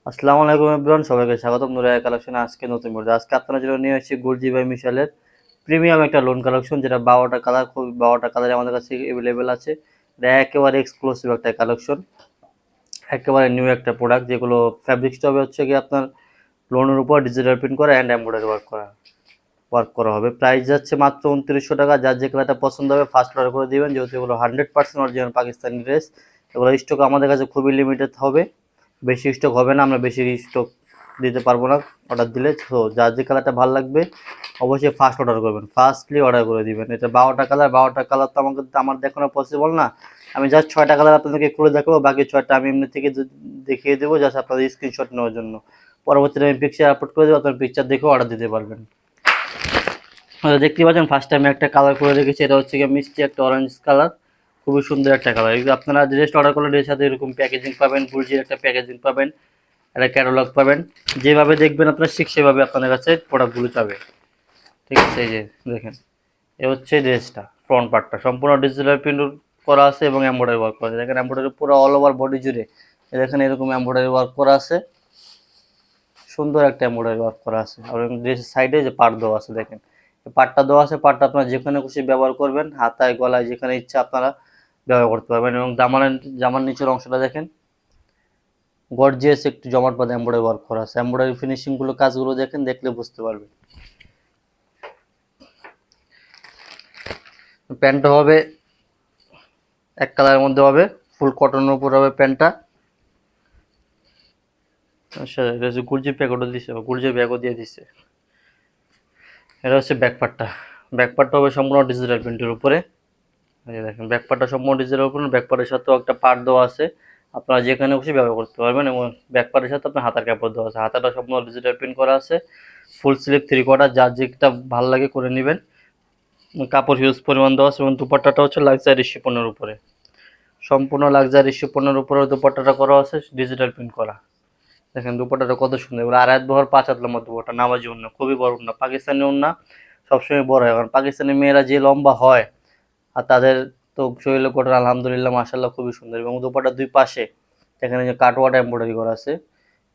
আসসালামু আলাইকুম এভরিওয়ান, সবাইকে স্বাগতম নুরায়া কালেকশনে। আজকে নতুন ভিডিও। আজকে আপনারা জন্য নিয়ে এসেছি গুলজি বাই মিশালের প্রিমিয়াম একটা লোন কালেকশন, যেটা 12টা কালার, খুব 12টা কালার আমাদের কাছে অ্যাভেলেবেল আছে। এটা একেবারে এক্সক্লুসিভ একটা কালেকশন, একেবারে নিউ একটা প্রোডাক্ট, যেগুলো ফ্যাব্রিক্সটা হবে হচ্ছে কি আপনার লোনের উপর ডিজিটাল প্রিন্ট করা অ্যান্ড এমব্রয়ডারি ওয়ার্ক করা হবে। প্রাইস যাচ্ছে মাত্র 2900 টাকা। যার যে কালারটা পছন্দ হবে ফার্স্ট অর্ডার করে দিবেন, যেহেতু এগুলো 100% অরিজিনাল পাকিস্তানি ড্রেস। এগুলো স্টক আমাদের কাছে খুবই লিমিটেড হবে, বেশি স্টক হবে না, আমরা বেশি স্টক দিতে পারবো না অর্ডার দিলে। তো যার যে কালারটা ভালো লাগবে অবশ্যই ফার্স্ট অর্ডার করবেন, ফার্স্টলি অর্ডার করে দিবেন। এটা 12টা কালার তো আমার দেখানো পসিবল না। আমি জাস্ট 6টা কালার আপনাদেরকে খুলে দেখাবো, বাকি 6টা আমি এমনি থেকে দেখিয়ে দেবো জাস্ট আপনাদের স্ক্রিনশট নেওয়ার জন্য। পরবর্তীতে আমি পিকচার আপলোড করে দেবো, আপনার পিকচার দেখেও অর্ডার দিতে পারবেন। দেখতে পাচ্ছেন ফার্স্ট টাইমে একটা কালার করে রেখেছি, এটা হচ্ছে গিয়ে মিষ্টি একটা অরেঞ্জ কালার, খুবই সুন্দর একটা কালার। এগুলো আপনারা ড্রেস অর্ডার করলে এর সাথে এরকম প্যাকেজিং পাবেন, গুলজির একটা প্যাকেজিং পাবেন, একটা ক্যাটালগ পাবেন। যেভাবে দেখবেন আপনার ঠিক সেভাবে আপনাদের কাছে প্রোডাক্টগুলো যাবে। ঠিক আছে, এই যে দেখেন, এ হচ্ছে ড্রেসটা, ফ্রন্ট পার্টটা সম্পূর্ণ ডিজিটাল প্রিন্ট করা আছে এবং এমব্রয়ডারি ওয়ার্ক করা আছে। দেখেন এমব্রয়ডারি পুরো অল ওভার বডি জুড়ে দেখেন এরকম এমব্রয়ডারি ওয়ার্ক করা আছে, সুন্দর একটা এমব্রয়ডারি ওয়ার্ক করা আছে। আর ড্রেসের সাইডে যে পার্ট দেওয়া আছে, দেখেন পার্টটা দেওয়া আছে, পার্টটা আপনারা যেখানে খুশি ব্যবহার করবেন, হাতায় গলায় যেখানে ইচ্ছা আপনারা ব্যবহার করতে পারবেন। এবং জামার নিচের অংশটা দেখেন গর্জিয়াস একটু জমাট বাঁধা এমব্রয়ডারি ওয়ার্ক করা আছে। এমব্রয়ডারি ফিনিশিং গুলো, কাজগুলো দেখেন, দেখলে বুঝতে পারবেন। প্যান্টটা হবে এক কালারের মধ্যে হবে, ফুল কটনের উপর হবে প্যান্টটা। আচ্ছা, এটা হচ্ছে গুলজির প্যাকেটও দিছে, গুলজির ব্যাগও দিয়ে দিছে। এটা হচ্ছে ব্যাকপার্টটা, ব্যাকপার্টটা হবে সম্পূর্ণ ডিজিটাল প্রিন্টের উপরে। এই যে দেখেন ব্যাকপার্টটা সম্পূর্ণ ডিজিটাল উপরে, ব্যাকপার্টের সাথেও একটা পার্ট দেওয়া আছে, আপনারা যেখানে খুশি ব্যবহার করতে পারবেন। এবং ব্যাকপার্টের সাথে আপনার হাতার কাপড় দেওয়া আছে, হাতাটা সম্পূর্ণ ডিজিটাল প্রিন্ট করা আছে, ফুল স্লিভ 3/4, যার যেটা ভালো লাগে করে নেবেন। কাপড় হিউজ পরিমাণ দেওয়া আছে এবং দুপাট্টাটা হচ্ছে লাক্সারি শিপনের উপরে, সম্পূর্ণ লাক্সারি শিপনের উপরে দুপাট্টাটা করা আছে, ডিজিটাল প্রিন্ট করা। দেখেন দুপাট্টাটা কত সুন্দর, এগুলো আড়াই বহর 5 হাত লম্বা দুপাট্টা, নামাজি ওড়না, খুবই বড় ওড়না। পাকিস্তানি ওড়না সবসময় বড় হয়, কারণ পাকিস্তানি মেয়েরা যে লম্বা হয় আর তাদের তো শরীরের গঠন আলহামদুলিল্লাহ মাশাআল্লাহ খুবই সুন্দর। এবং দুপাট্টার দুই পাশে এখানে যে কাটওয়ার্ড এমব্রয়ডারি করা আছে,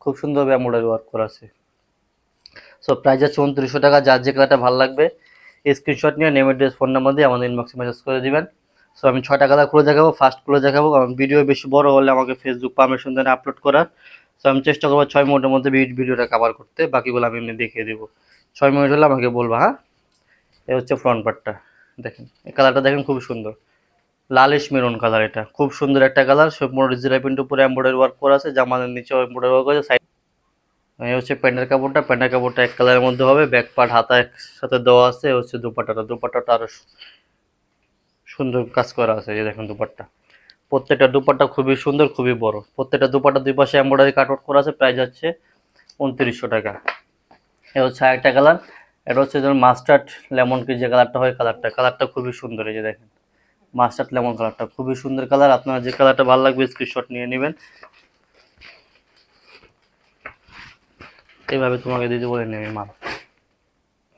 খুব সুন্দরভাবে এমব্রয়ডারি ওয়ার্ক করা আছে। সো প্রাইস আছে 2900 টাকা। যার যে কালারটা ভালো লাগবে স্ক্রিনশট নিয়ে নেম অ্যাড্রেস ফোন নাম্বার দিয়ে আমাদের ইনবক্সে মেসেজ করে দিবেন। সো আমি 6টা কালার খুলে দেখাবো, ফার্স্ট খুলে দেখাবো, কারণ ভিডিও বেশি বড় হলে আমাকে ফেসবুক পারমিশন দেন আপলোড করার। সো আমি চেষ্টা করবো 6 মিনিটের মধ্যে ভিডিওটা কভার করতে, বাকিগুলো আমি এমনি দেখিয়ে দেবো। 6 মিনিট হলে আমাকে বলবো, হ্যাঁ। এই হচ্ছে ফ্রন্ট পার্টটা, দেখেন এই কালারটা দেখেন খুবই সুন্দর, লালিশ মেরুন কালার। এটা খুব সুন্দর একটা কালার, সম্পূর্ণ ডিজিটাল প্রিন্টের উপরে এমব্রয়ডারি ওয়ার্ক করা আছে, জামার নিচেও এমব্রয়ডারি ওয়ার্ক আছে। এই হচ্ছে প্যান্টের কাপড়টা এক কালারের মধ্যে হবে, ব্যাক পার্ট হাতা একসাথে দেওয়া আছে। হচ্ছে দুপাট্টাটা আরো সুন্দর কাজ করা আছে, এই দেখেন দুপাট্টা, প্রত্যেকটা দুপাট্টা খুবই সুন্দর, খুবই বড়। প্রত্যেকটা দুপাট্টা দুই পাশে এমব্রয়ডারি কাটওয়ার্ক করা আছে। প্রাইস হচ্ছে 2900 টাকা। এটা হচ্ছে আরেকটা কালার, এটা হচ্ছে যেমন মাস্টার্ড লেমন কি যে কালারটা হয়, কালারটা খুবই সুন্দর। এই যে দেখেন মাস্টার্ড লেমন কালারটা খুবই সুন্দর কালার, আপনারা যে কালারটা ভালো লাগবে স্ক্রিনশট নিয়ে নেবেন। এইভাবে তোমাকে দিতে বলে নেবে মাল।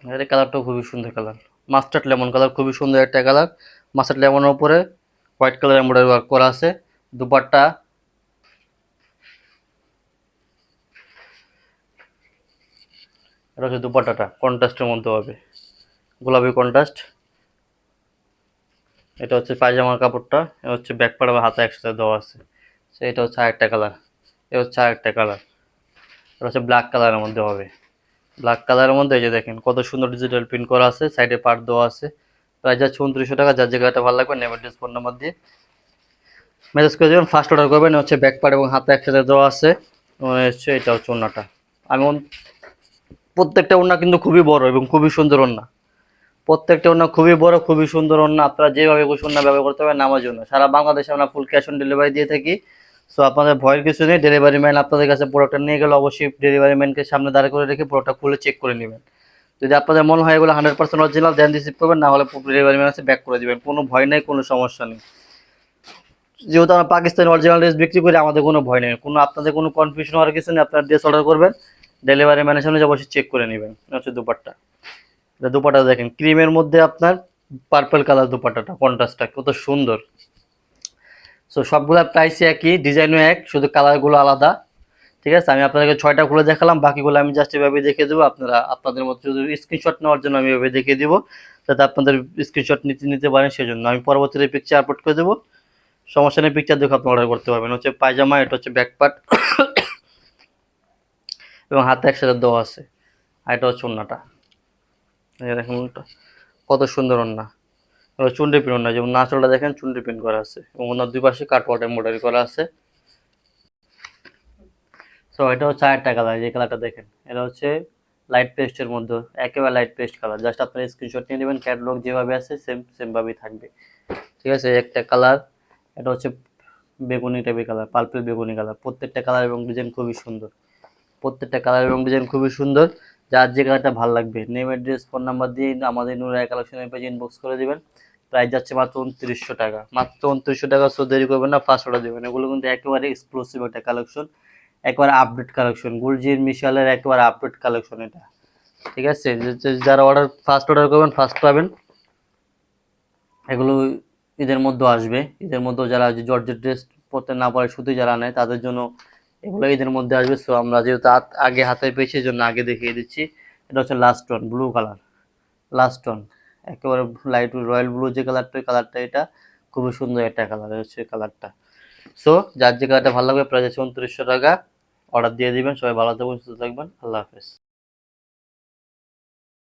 এর কালারটাও খুবই সুন্দর কালার, মাস্টার্ড লেমন কালার, খুবই সুন্দর একটা কালার। মাস্টার্ড লেমনের উপরে হোয়াইট কালার এমব্রয়ডারি ওয়ার্ক করা আছে। দুপাট্টা, এটা হচ্ছে দুপাট্টাটা কন্ট্রাস্টের মধ্যে হবে, গোলাপি কন্ট্রাস্ট। এটা হচ্ছে পায়জামার কাপড়টা, এটা হচ্ছে ব্যাক পার্ট বা হাতা একসাথে দেওয়া আছে। এটা হচ্ছে আরেকটা কালার, এটা হচ্ছে আরেকটা কালার, এটা হচ্ছে ব্ল্যাক কালারের মধ্যে হবে। ব্ল্যাক কালারের মধ্যে এই যে দেখেন কত সুন্দর ডিজিটাল প্রিন্ট করা আছে, সাইডে পার্ট দেওয়া আছে। প্রাইস যাচ্ছে 2900 টাকা। যার যে কালারটা ভালো লাগবে নেম অ্যাড্রেস ফোন নাম্বার দিয়ে মেসেজ করে দেবেন, ফার্স্ট অর্ডার করবেন। হচ্ছে ব্যাক পার্ট এবং হাতে একসাথে দেওয়া আছে। হচ্ছে এটা হচ্ছে ওড়নাটা, আমি প্রত্যেকটা ওড়না কিন্তু খুবই বড় এবং খুবই সুন্দর ওড়না, প্রত্যেকটা ওড়না খুবই বড়, খুবই সুন্দর ওড়না। আপনারা যেভাবে খুশি ওড়না ব্যবহার করতে পারেন নামার জন্য। সারা বাংলাদেশে আমরা ফুল ক্যাশ অন ডেলিভারি দিয়ে থাকি। সো আপনাদের ভয়ের কিছু নেই, ডেলিভারি ম্যান আপনাদের কাছে প্রোডাক্টটা নিয়ে গেলে অবশ্যই ডেলিভারি ম্যানকে সামনে দাঁড় করে রেখে প্রোডাক্টটা খুলে চেক করে নেবেন। যদি আপনাদের মনে হয় এগুলো 100% অরিজিনাল দেন রিসিভ করবেন, না হলে ডেলিভারি ম্যান আছে ব্যাক করে দেবেন, কোনো ভয় নেই, কোনো সমস্যা নেই। যেহেতু আমরা পাকিস্তানি অরিজিনাল ড্রেস বিক্রি করি আমাদের কোনো ভয় নেই, কোনো আপনাদের কোনো কনফিউশন হওয়ার কিছু নেই। আপনারা ড্রেস অর্ডার করবেন, ডেলিভারি ম্যানের সামনে অবশ্যই চেক করে নেবেন। হচ্ছে দুপাট্টা, এটা দুপাট্টা দেখেন ক্রিমের মধ্যে আপনার পার্পল কালার, দুপাট্টাটা কন্ট্রাস্টটা কত সুন্দর। সো সবগুলা প্রাইসই একই, ডিজাইনও এক, শুধু কালারগুলো আলাদা। ঠিক আছে, আমি আপনাদেরকে 6টা খুলে দেখালাম, বাকিগুলো আমি জাস্ট এভাবে দেখিয়ে দেবো। আপনারা আপনাদের মতো যদি স্ক্রিনশট নেওয়ার জন্য আমি এভাবে দেখিয়ে দিব, যাতে আপনাদের স্ক্রিনশট নিতে নিতে পারেন, সেজন্য আমি পরবর্তীতে পিকচার আপলোড করে দেবো। সমস্যা নেই, পিকচার দেখে আপনি অর্ডার করতে পারবেন। হচ্ছে পায়জামা, এটা হচ্ছে ব্যাক পার্ট এবং হাতে একসাথে দেওয়া আছে। আর এটা হচ্ছে ওড়নাটা, এই দেখুন ওড়নাটা কত সুন্দর ওড়না। এবার চুন্ডি প্রিন্ট ওড়না, যেমন নাচলটা দেখেন চুন্ডি প্রিন্ট করা আছে এবং ওনার দুই পাশে কাটওয়ার্ড এমব্রয়ডারি করা আছে। সো এটা হচ্ছে আরেকটা কালার, যে কালারটা দেখেন, এটা হচ্ছে লাইট পেস্টের মধ্যে, একেবারে লাইট পেস্ট কালার। জাস্ট আপনার স্ক্রিনশট নিয়ে নেবেন, ক্যাটালগ যেভাবে আছে সেম সেম ভাবেই থাকবে। ঠিক আছে, একটা কালার, এটা হচ্ছে বেগুনি টাইপের কালার, পার্পল বেগুনি কালার। প্রত্যেকটা কালার এবং ডিজাইন খুবই সুন্দর, প্রত্যেকটা কালার এবং ডিজাইন খুবই সুন্দর। যার যে কালারটা ভালো লাগবে, নেম অ্যাড্রেস ফোন নাম্বার দিয়ে আমাদের নুরায়া কালেকশনের পেজে ইনবক্স করে দিবেন। প্রাইস যাচ্ছে মাত্র 2900 টাকা, মাত্র 2900 টাকা। সো দেরি করবেন না, ফার্স্ট অর্ডার দেবেন। এগুলো কিন্তু একেবারে এক্সক্লুসিভ একটা কালেকশন, একবারে আপডেট কালেকশন, গুলজির মিশালের একেবারে আপডেট কালেকশন এটা। ঠিক আছে, যারা ফার্স্ট অর্ডার করবেন ফার্স্ট পাবেন। এগুলো ঈদের মধ্যে আসবে, ঈদের মধ্যে যারা জর্জেট ড্রেস পরতে না পারে, শুধু যারা নেয় তাদের জন্য এগুলো ঈদের মধ্যে আসবে। সো আমরা যেহেতু আগে হাতে পেয়েছি, এই জন্য আগে দেখিয়ে দিচ্ছি। এটা হচ্ছে last on blue colour, last on একেবারে লাইট রয়্যাল ব্লু যে কালারটা, ওই কালারটা এটা খুবই সুন্দর একটা কালার হচ্ছে কালারটা। সো যার যে কালারটা ভালো লাগবে, প্রাইস আছে 2900 টাকা। অর্ডার দিয়ে দিবেন। সবাই ভালো থাকবেন, সুস্থ থাকবেন, আল্লাহ হাফেজ।